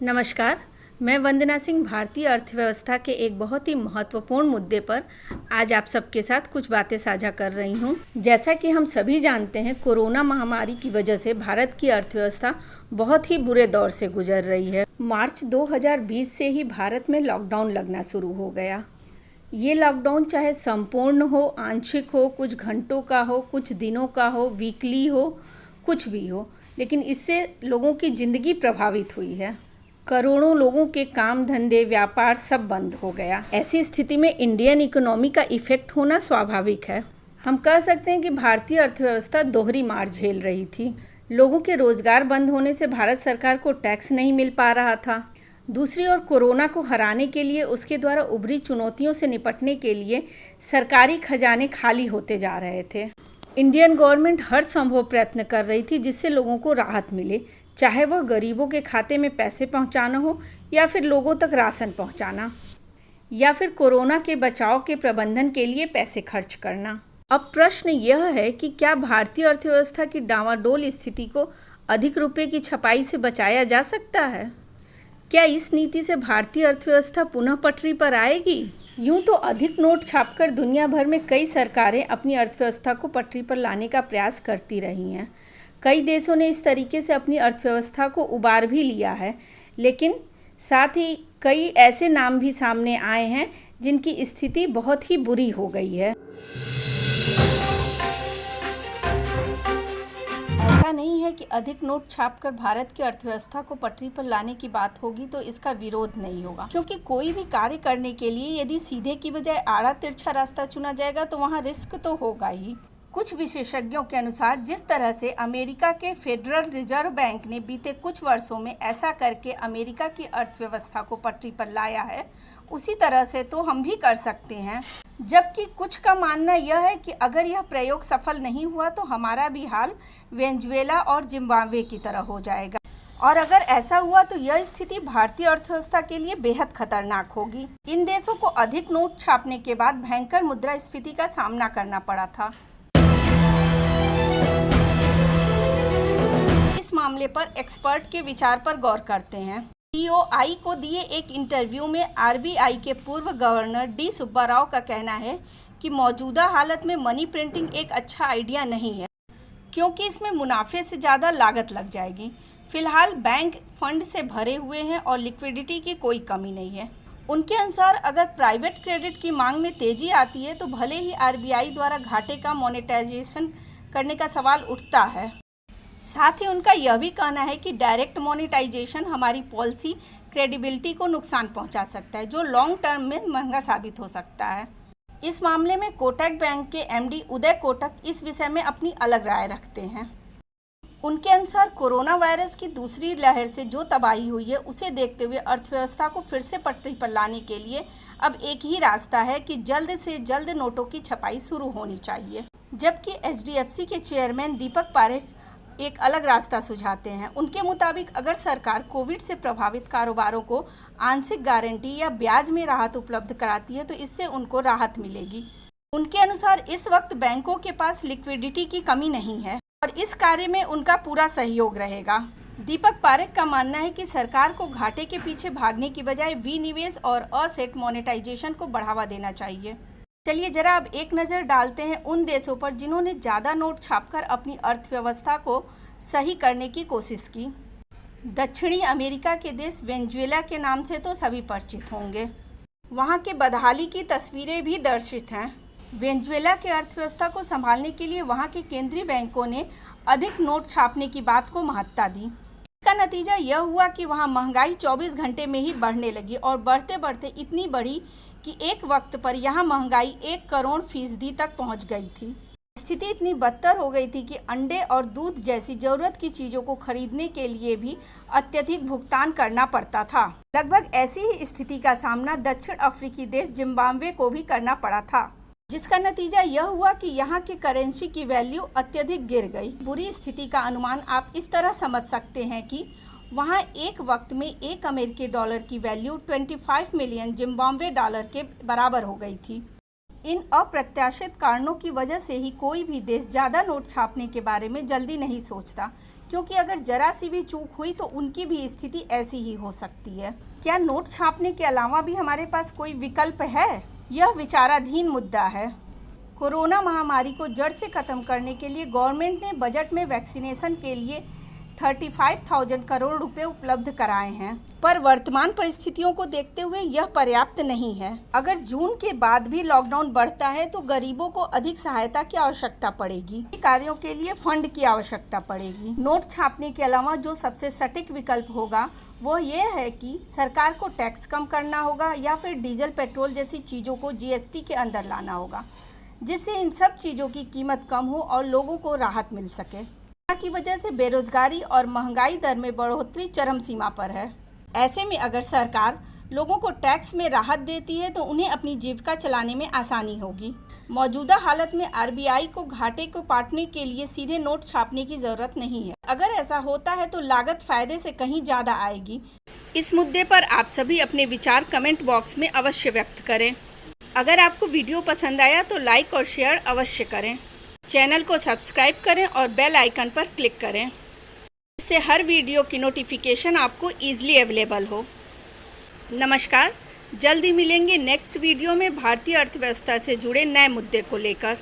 नमस्कार, मैं वंदना सिंह भारतीय अर्थव्यवस्था के एक बहुत ही महत्वपूर्ण मुद्दे पर आज आप सबके साथ कुछ बातें साझा कर रही हूँ। जैसा कि हम सभी जानते हैं, कोरोना महामारी की वजह से भारत की अर्थव्यवस्था बहुत ही बुरे दौर से गुजर रही है। मार्च 2020 से ही भारत में लॉकडाउन लगना शुरू हो गया। ये लॉकडाउन चाहे संपूर्ण हो, आंशिक हो, कुछ घंटों का हो, कुछ दिनों का हो, वीकली हो, कुछ भी हो, लेकिन इससे लोगों की ज़िंदगी प्रभावित हुई है। करोड़ों लोगों के काम धंधे, व्यापार सब बंद हो गया। ऐसी स्थिति में इंडियन इकोनॉमी का इफेक्ट होना स्वाभाविक है। हम कह सकते हैं कि भारतीय अर्थव्यवस्था दोहरी मार झेल रही थी। लोगों के रोजगार बंद होने से भारत सरकार को टैक्स नहीं मिल पा रहा था। दूसरी ओर कोरोना को हराने के लिए, उसके द्वारा उभरी चुनौतियों से निपटने के लिए सरकारी खजाने खाली होते जा रहे थे। इंडियन गवर्नमेंट हर संभव प्रयत्न कर रही थी जिससे लोगों को राहत मिले, चाहे वह गरीबों के खाते में पैसे पहुंचाना हो या फिर लोगों तक राशन पहुंचाना, या फिर कोरोना के बचाव के प्रबंधन के लिए पैसे खर्च करना। अब प्रश्न यह है कि क्या भारतीय अर्थव्यवस्था की डामाडोल स्थिति को अधिक रुपए की छपाई से बचाया जा सकता है? क्या इस नीति से भारतीय अर्थव्यवस्था पुनः पटरी पर आएगी? यूं तो अधिक नोट छापकर दुनिया भर में कई सरकारें अपनी अर्थव्यवस्था को पटरी पर लाने का प्रयास करती रही हैं। कई देशों ने इस तरीके से अपनी अर्थव्यवस्था को उबार भी लिया है, लेकिन साथ ही कई ऐसे नाम भी सामने आए हैं जिनकी स्थिति बहुत ही बुरी हो गई है। ऐसा नहीं है कि अधिक नोट छापकर भारत की अर्थव्यवस्था को पटरी पर लाने की बात होगी तो इसका विरोध नहीं होगा, क्योंकि कोई भी कार्य करने के लिए यदि सीधे की बजाय आड़ा तिरछा रास्ता चुना जाएगा तो वहाँ रिस्क तो होगा ही। कुछ विशेषज्ञों के अनुसार जिस तरह से अमेरिका के फेडरल रिजर्व बैंक ने बीते कुछ वर्षों में ऐसा करके अमेरिका की अर्थव्यवस्था को पटरी पर लाया है, उसी तरह से तो हम भी कर सकते हैं। जबकि कुछ का मानना यह है कि अगर यह प्रयोग सफल नहीं हुआ तो हमारा भी हाल वेनेजुएला और जिम्बाब्वे की तरह हो जाएगा, और अगर ऐसा हुआ तो यह स्थिति भारतीय अर्थव्यवस्था के लिए बेहद खतरनाक होगी। इन देशों को अधिक नोट छापने के बाद भयंकर मुद्रास्फीति का सामना करना पड़ा था। इस मामले पर एक्सपर्ट के विचार पर गौर करते हैं। टीओआई को दिए एक इंटरव्यू में आरबीआई के पूर्व गवर्नर डी सुब्बा राव का कहना है कि मौजूदा हालत में मनी प्रिंटिंग एक अच्छा आइडिया नहीं है, क्योंकि इसमें मुनाफे से ज़्यादा लागत लग जाएगी। फिलहाल बैंक फंड से भरे हुए हैं और लिक्विडिटी की कोई कमी नहीं है। उनके अनुसार अगर प्राइवेट क्रेडिट की मांग में तेजी आती है तो भले ही आरबीआई द्वारा घाटे का मोनेटाइजेशन करने का सवाल उठता है। साथ ही उनका यह भी कहना है कि डायरेक्ट मोनेटाइजेशन हमारी पॉलिसी क्रेडिबिलिटी को नुकसान पहुंचा सकता है, जो लॉन्ग टर्म में महंगा साबित हो सकता है। इस मामले में कोटक बैंक के एमडी उदय कोटक इस विषय में अपनी अलग राय रखते हैं। उनके अनुसार कोरोना वायरस की दूसरी लहर से जो तबाही हुई है, उसे देखते हुए अर्थव्यवस्था को फिर से पटरी पर लाने के लिए अब एक ही रास्ता है कि जल्द से जल्द नोटों की छपाई शुरू होनी चाहिए। जबकि एचडीएफसी के चेयरमैन दीपक पारेख एक अलग रास्ता सुझाते हैं। उनके मुताबिक अगर सरकार कोविड से प्रभावित कारोबारों को आंशिक गारंटी या ब्याज में राहत उपलब्ध कराती है तो इससे उनको राहत मिलेगी। उनके अनुसार इस वक्त बैंकों के पास लिक्विडिटी की कमी नहीं है और इस कार्य में उनका पूरा सहयोग रहेगा। दीपक पारेख का मानना है कि सरकार को घाटे के पीछे भागने की बजाय विनिवेश और असेट मोनेटाइजेशन को बढ़ावा देना चाहिए। चलिए जरा अब एक नज़र डालते हैं उन देशों पर जिन्होंने ज़्यादा नोट छापकर अपनी अर्थव्यवस्था को सही करने की कोशिश की। दक्षिणी अमेरिका के देश वेनेजुएला के नाम से तो सभी परिचित होंगे। वहाँ के बदहाली की तस्वीरें भी दर्शित हैं। वेनेजुएला के अर्थव्यवस्था को संभालने के लिए वहाँ के केंद्रीय बैंकों ने अधिक नोट छापने की बात को महत्ता दी। इसका नतीजा यह हुआ कि वहाँ महंगाई 24 घंटे में ही बढ़ने लगी और बढ़ते बढ़ते इतनी बढ़ी कि एक वक्त पर यहाँ महंगाई 1 करोड़ फीसदी तक पहुँच गई थी। स्थिति इतनी बदतर हो गई थी कि अंडे और दूध जैसी ज़रूरत की चीज़ों को खरीदने के लिए भी अत्यधिक भुगतान करना पड़ता था। लगभग ऐसी ही स्थिति का सामना दक्षिण अफ्रीकी देश जिम्बाब्वे को भी करना पड़ा था, जिसका नतीजा यह हुआ कि यहाँ की करेंसी की वैल्यू अत्यधिक गिर गई। बुरी स्थिति का अनुमान आप इस तरह समझ सकते हैं कि वहाँ एक वक्त में एक अमेरिकी डॉलर की वैल्यू 25 मिलियन जिम्बाब्वे डॉलर के बराबर हो गई थी। इन अप्रत्याशित कारणों की वजह से ही कोई भी देश ज़्यादा नोट छापने के बारे में जल्दी नहीं सोचता, क्योंकि अगर जरा सी भी चूक हुई तो उनकी भी स्थिति ऐसी ही हो सकती है। क्या नोट छापने के अलावा भी हमारे पास कोई विकल्प है? यह विचाराधीन मुद्दा है। कोरोना महामारी को जड़ से खत्म करने के लिए गवर्नमेंट ने बजट में वैक्सीनेशन के लिए 35,000 करोड़ रुपए उपलब्ध कराए हैं, पर वर्तमान परिस्थितियों को देखते हुए यह पर्याप्त नहीं है। अगर जून के बाद भी लॉकडाउन बढ़ता है तो गरीबों को अधिक सहायता की आवश्यकता पड़ेगी। कार्यों के लिए फंड की आवश्यकता पड़ेगी। नोट छापने के अलावा जो सबसे सटीक विकल्प होगा वो ये है कि सरकार को टैक्स कम करना होगा या फिर डीजल पेट्रोल जैसी चीज़ों को जीएसटी के अंदर लाना होगा, जिससे इन सब चीज़ों की कीमत कम हो और लोगों को राहत मिल सके। की वजह से बेरोजगारी और महंगाई दर में बढ़ोतरी चरम सीमा पर है। ऐसे में अगर सरकार लोगों को टैक्स में राहत देती है तो उन्हें अपनी जीविका चलाने में आसानी होगी। मौजूदा हालत में आरबीआई को घाटे को पाटने के लिए सीधे नोट छापने की जरूरत नहीं है। अगर ऐसा होता है तो लागत फायदे से कहीं ज़्यादा आएगी। इस मुद्दे पर आप सभी अपने विचार कमेंट बॉक्स में अवश्य व्यक्त करें। अगर आपको वीडियो पसंद आया तो लाइक और शेयर अवश्य करें। चैनल को सब्सक्राइब करें और बेल आइकन पर क्लिक करें, इससे हर वीडियो की नोटिफिकेशन आपको ईजिली अवेलेबल हो। नमस्कार, जल्दी मिलेंगे नेक्स्ट वीडियो में भारतीय अर्थव्यवस्था से जुड़े नए मुद्दे को लेकर।